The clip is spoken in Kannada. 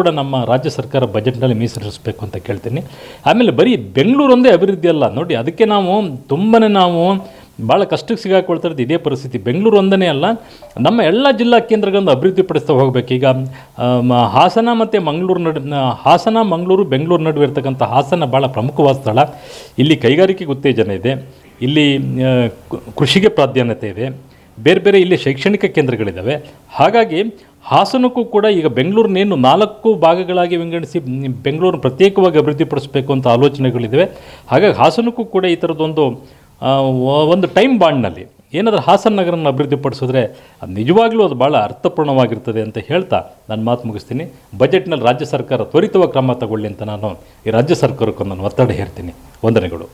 ಕೂಡ ನಮ್ಮ ರಾಜ್ಯ ಸರ್ಕಾರ ಬಜೆಟ್ನಲ್ಲಿ ಮೀಸಲಿರಿಸಬೇಕು ಅಂತ ಕೇಳ್ತೀನಿ. ಆಮೇಲೆ ಬರೀ ಬೆಂಗಳೂರು ಒಂದೇ ಅಭಿವೃದ್ಧಿ ಅಲ್ಲ ನೋಡಿ, ಅದಕ್ಕೆ ನಾವು ಭಾಳ ಕಷ್ಟಕ್ಕೆ ಸಿಗಾಕೊಳ್ತಿರೋದು ಇದೇ ಪರಿಸ್ಥಿತಿ. ಬೆಂಗಳೂರು ಒಂದನೇ ಅಲ್ಲ, ನಮ್ಮ ಎಲ್ಲ ಜಿಲ್ಲಾ ಕೇಂದ್ರಗಳನ್ನು ಅಭಿವೃದ್ಧಿಪಡಿಸ್ತಾ ಹೋಗಬೇಕು. ಈಗ ಹಾಸನ ಮತ್ತು ಮಂಗಳೂರು ಬೆಂಗಳೂರು ನಡುವೆ ಇರ್ತಕ್ಕಂಥ ಹಾಸನ ಭಾಳ ಪ್ರಮುಖವಾದ ಸ್ಥಳ. ಇಲ್ಲಿ ಕೈಗಾರಿಕೆಗೆ ಉತ್ತೇಜನ ಇದೆ, ಇಲ್ಲಿ ಕೃಷಿಗೆ ಪ್ರಾಧಾನ್ಯತೆ ಇದೆ, ಬೇರೆ ಬೇರೆ ಇಲ್ಲಿ ಶೈಕ್ಷಣಿಕ ಕೇಂದ್ರಗಳಿದ್ದಾವೆ. ಹಾಗಾಗಿ ಹಾಸನಕ್ಕೂ ಕೂಡ ಈಗ ಬೆಂಗಳೂರನ್ನೇನು 4 ಭಾಗಗಳಾಗಿ ವಿಂಗಡಿಸಿ ಬೆಂಗಳೂರು ಪ್ರತ್ಯೇಕವಾಗಿ ಅಭಿವೃದ್ಧಿಪಡಿಸಬೇಕು ಅಂತ ಆಲೋಚನೆಗಳಿದ್ದಾವೆ. ಹಾಗಾಗಿ ಹಾಸನಕ್ಕೂ ಕೂಡ ಈ ಥರದ್ದೊಂದು ಒಂದು ಟೈಮ್ ಬಾಂಡ್ನಲ್ಲಿ ಏನಾದರೂ ಹಾಸನ ನಗರನ ಅಭಿವೃದ್ಧಿಪಡಿಸಿದ್ರೆ ಅದು ನಿಜವಾಗ್ಲೂ ಅದು ಭಾಳ ಅರ್ಥಪೂರ್ಣವಾಗಿರ್ತದೆ ಅಂತ ಹೇಳ್ತಾ ನಾನು ಮಾತು ಮುಗಿಸ್ತೀನಿ. ಬಜೆಟ್ನಲ್ಲಿ ರಾಜ್ಯ ಸರ್ಕಾರ ತ್ವರಿತವಾಗಿ ಕ್ರಮ ತಗೊಳ್ಳಿ ಅಂತ ನಾನು ಈ ರಾಜ್ಯ ಸರ್ಕಾರಕ್ಕೊಂದು ಒತ್ತಡ ಹೇರ್ತೀನಿ. ವಂದನೆಗಳು.